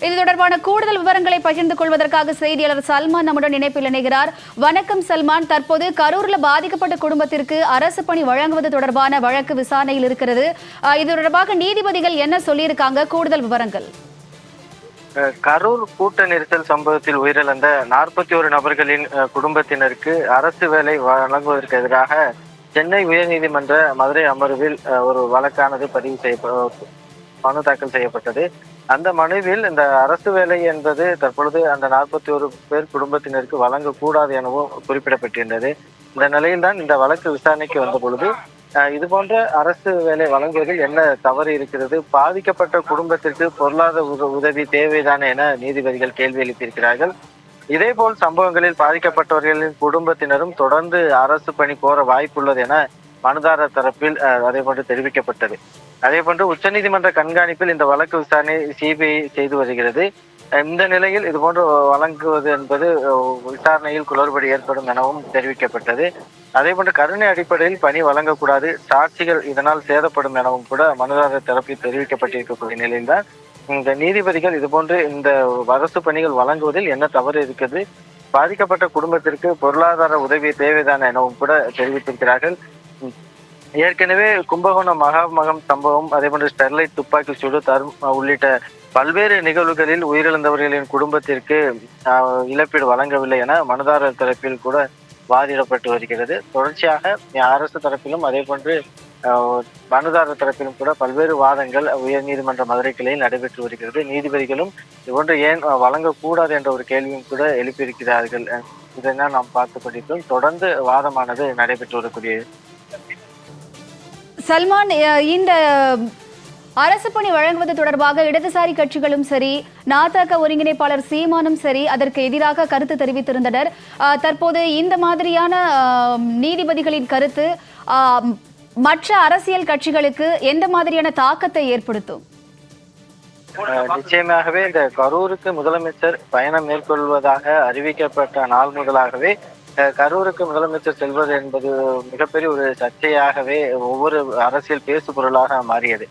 இது தொடர்பான கூடுதல் விவரங்களை பகிர்ந்து கொள்வதற்காக செய்தியாளர் சல்மான் நம்முடன் இணைப்பில் இணைகிறார். வணக்கம் சல்மான். தற்போது கரூர்ல பாதிக்கப்பட்ட குடும்பத்திற்கு அரசு பணி வழங்குவது தொடர்பான வழக்கு விசாரணையில் இருக்கிறது. இது தொடர்பாக நீதிபதிகள் என்ன சொல்லியிருக்காங்க? கூடுதல் விவரங்கள். கரூர் கூட்ட நெரிசல் சம்பவத்தில் உயிரிழந்த 41 நபர்களின் குடும்பத்தினருக்கு அரசு வேலை வழங்குவதற்கு எதிராக சென்னை உயர்நீதிமன்ற மதுரை அமர்வில் ஒரு வழக்கானது மனு தாக்கல் செய்யப்பட்டது. அந்த மனுவில் இந்த அரசு வேலை என்பது தற்பொழுது அந்த 41 பேர் குடும்பத்தினருக்கு வழங்கக்கூடாது எனவும் குறிப்பிடப்பட்டிருந்தது. இந்த நிலையில்தான் இந்த வழக்கு விசாரணைக்கு வந்த பொழுது இது போன்ற அரசு வேலை வழங்குவதில் என்ன தவறு இருக்கிறது, பாதிக்கப்பட்ட குடும்பத்திற்கு பொருளாதார உதவி தேவைதானே என நீதிபதிகள் கேள்வி எழுப்பியிருக்கிறார்கள். இதேபோல் சம்பவங்களில் பாதிக்கப்பட்டவர்களின் குடும்பத்தினரும் தொடர்ந்து அரசு பணி கோர வாய்ப்புள்ளது என மனுதாரர் தரப்பில் அதே போன்று தெரிவிக்கப்பட்டது. அதே போன்று உச்சநீதிமன்ற கண்காணிப்பில் இந்த வழக்கு விசாரணை சிபிஐ செய்து வருகிறது. இந்த நிலையில் இதுபோன்று வழங்குவது என்பது விசாரணையில் குளறுபடி ஏற்படும் எனவும் தெரிவிக்கப்பட்டது. அதே போன்று கருணை அடிப்படையில் பணி வழங்கக்கூடாது, சாட்சிகள் இதனால் சேதப்படும் எனவும் கூட மனுதாரர் தரப்பில் தெரிவிக்கப்பட்டிருக்கக்கூடிய நிலையில்தான் இந்த நீதிபதிகள் இதுபோன்று இந்த அரசு பணிகள் வழங்குவதில் என்ன தவறு இருக்கிறது, பாதிக்கப்பட்ட குடும்பத்திற்கு பொருளாதார உதவி தேவைதான எனவும் கூட தெரிவித்திருக்கிறார்கள். ஏற்கனவே கும்பகோணம் மகாமகம் சம்பவம், அதே போன்று ஸ்டெர்லைட் துப்பாக்கி சூடு உள்ளிட்ட பல்வேறு நிகழ்வுகளில் உயிரிழந்தவர்களின் குடும்பத்திற்கு இழப்பீடு வழங்கவில்லை என மனுதாரர் தரப்பில் கூட வாதிடப்பட்டு வருகிறது. தொடர்ச்சியாக அரசு தரப்பிலும் அதே போன்று மனுதாரர் தரப்பிலும் கூட பல்வேறு வாதங்கள் உயர்நீதிமன்ற மதுரை கிளையில் நடைபெற்று வருகிறது. நீதிபதிகளும் இதுபோன்று ஏன் வழங்கக்கூடாது என்ற ஒரு கேள்வியும் கூட எழுப்பியிருக்கிறார்கள். இதெல்லாம் நாம் பார்த்து கொண்டிருக்கிறோம். தொடர்ந்து வாதமானது நடைபெற்று வரக்கூடிய சல்மான், இந்த அரசு பணி வழங்குவது தொடர்பாக இடதுசாரி கட்சிகளும் சரி, நாதக ஒருங்கிணைப்பாளர் சீமானும் சரி அதற்கு எதிராக கருத்து தெரிவித்திருந்தனர். தற்போது இந்த மாதிரியான நீதிபதிகளின் கருத்து மற்ற அரசியல் கட்சிகளுக்கு எந்த மாதிரியான தாக்கத்தை ஏற்படுத்தும்? நிச்சயமாகவே இந்த கரூருக்கு முதலமைச்சர் பயணம் மேற்கொள்வதாக அறிவிக்கப்பட்ட நாள் முதலாகவே கரூருக்கு முதலமைச்சர் செல்வது என்பது மிகப்பெரிய ஒரு சர்ச்சையாகவே ஒவ்வொரு அரசியல் பேசு பொருளாக மாறியது.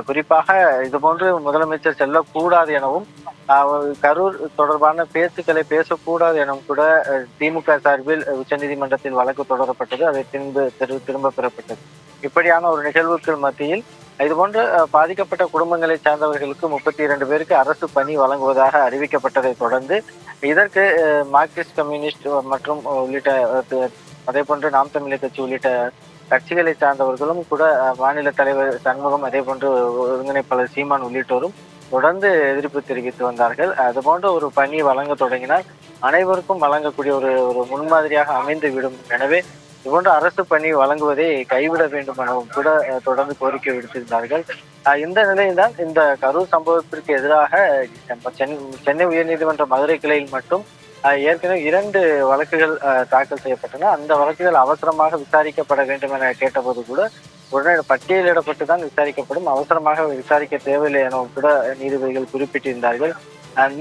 குறிப்பாக இதுபோன்று முதலமைச்சர் செல்லக்கூடாது எனவும் கரூர் தொடர்பான பேச்சுக்களை பேசக்கூடாது எனவும் கூட திமுக சார்பில் உச்சநீதிமன்றத்தில் வழக்கு தொடரப்பட்டது. அதை திரும்ப பெறப்பட்டது. இப்படியான ஒரு நிகழ்வுக்கு மத்தியில் இதுபோன்று பாதிக்கப்பட்ட குடும்பங்களை சார்ந்தவர்களுக்கு 32 பேருக்கு அரசு பணி வழங்குவதாக அறிவிக்கப்பட்டதை தொடர்ந்து இதற்கு மார்க்சிஸ்ட் கம்யூனிஸ்ட் மற்றும் உள்ளிட்ட அதே போன்று நாம் தமிழர் கட்சி உள்ளிட்ட கட்சிகளை சார்ந்தவர்களும் கூட மாநில தலைவர் சண்முகம், அதே போன்று ஒருங்கிணைப்பாளர் சீமான் உள்ளிட்டோரும் தொடர்ந்து எதிர்ப்பு தெரிவித்து வந்தார்கள். அது போன்ற ஒரு பணி வழங்க தொடங்கினால் அனைவருக்கும் வழங்கக்கூடிய ஒரு முன்மாதிரியாக அமைந்து விடும். எனவே இதுபோன்ற அரசு பணி வழங்குவதை கைவிட வேண்டும் எனவும் கூட தொடர்ந்து கோரிக்கை விடுத்திருந்தார்கள். இந்த நிலையில்தான் இந்த கரூர் சம்பவத்திற்கு எதிராக சென்னை உயர்நீதிமன்ற மதுரை கிளையில் மட்டும் ஏற்கனவே 2 வழக்குகள் தாக்கல் செய்யப்பட்டன. அந்த வழக்குகள் அவசரமாக விசாரிக்கப்பட வேண்டும் என கேட்டபோது கூட உடனே பட்டியலிடப்பட்டுதான் விசாரிக்கப்படும், அவசரமாக விசாரிக்க தேவையில்லை எனவும் கூட நீதிபதிகள் குறிப்பிட்டிருந்தார்கள்.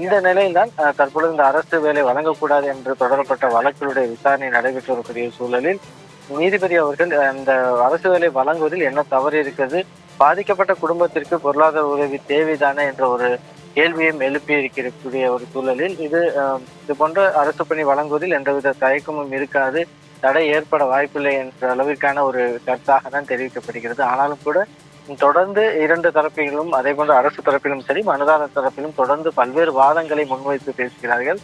இந்த நிலையில்தான் தற்பொழுது இந்த அரசு வேலை வழங்கக்கூடாது என்று தொடரப்பட்ட வழக்குகளுடைய விசாரணை நடைபெற்று வரக்கூடிய சூழலில் நீதிபதி அவர்கள் அந்த அரசு வேலை வழங்குவதில் என்ன தவறு இருக்கிறது, பாதிக்கப்பட்ட குடும்பத்திற்கு பொருளாதார உதவி தேவைதானே என்ற ஒரு கேள்வியும் எழுப்பி இருக்கக்கூடிய ஒரு சூழலில் இது போன்ற அரசு பணி வழங்குவதில் எந்தவித தயக்கமும் இருக்காது, தடை ஏற்பட வாய்ப்பில்லை என்ற அளவிற்கான ஒரு கருத்தாக தான் தெரிவிக்கப்படுகிறது. ஆனாலும் கூட தொடர்ந்து 2 தரப்பிலும் அதே போன்று அரசு தரப்பிலும் சரி, மனுதாரர் தரப்பிலும் தொடர்ந்து பல்வேறு வாதங்களை முன்வைத்து பேசுகிறார்கள்.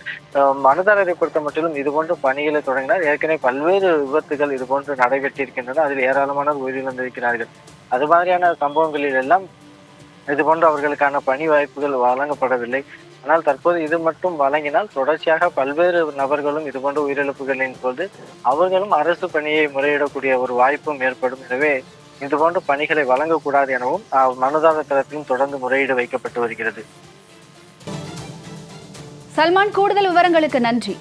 மனுதாரரை பொறுத்த மட்டிலும் இதுபோன்ற பணிகளை தொடங்கினார். ஏற்கனவே பல்வேறு விபத்துகள் இதுபோன்று நடைபெற்றிருக்கின்றன. அதில் ஏராளமானோர் உயிரிழந்திருக்கிறார்கள். அது மாதிரியான சம்பவங்களில் எல்லாம் இதுபோன்று அவர்களுக்கான பணி வாய்ப்புகள் வழங்கப்படவில்லை. ஆனால் தற்போது இது மட்டும் வழங்கினால் தொடர்ச்சியாக பல்வேறு நபர்களும் இதுபோன்ற உயிரிழப்புகளின் போது அவர்களும் அரசு பணியை முறையிடக்கூடிய ஒரு வாய்ப்பும் ஏற்படும். எனவே இதுபோன்ற பணிகளை வழங்கக்கூடாது எனவும் மனுதாரர் தரப்பிலும் தொடர்ந்து முறையீடு வைக்கப்பட்டு வருகிறது. சல்மான், கூடுதல் விவரங்களுக்கு நன்றி.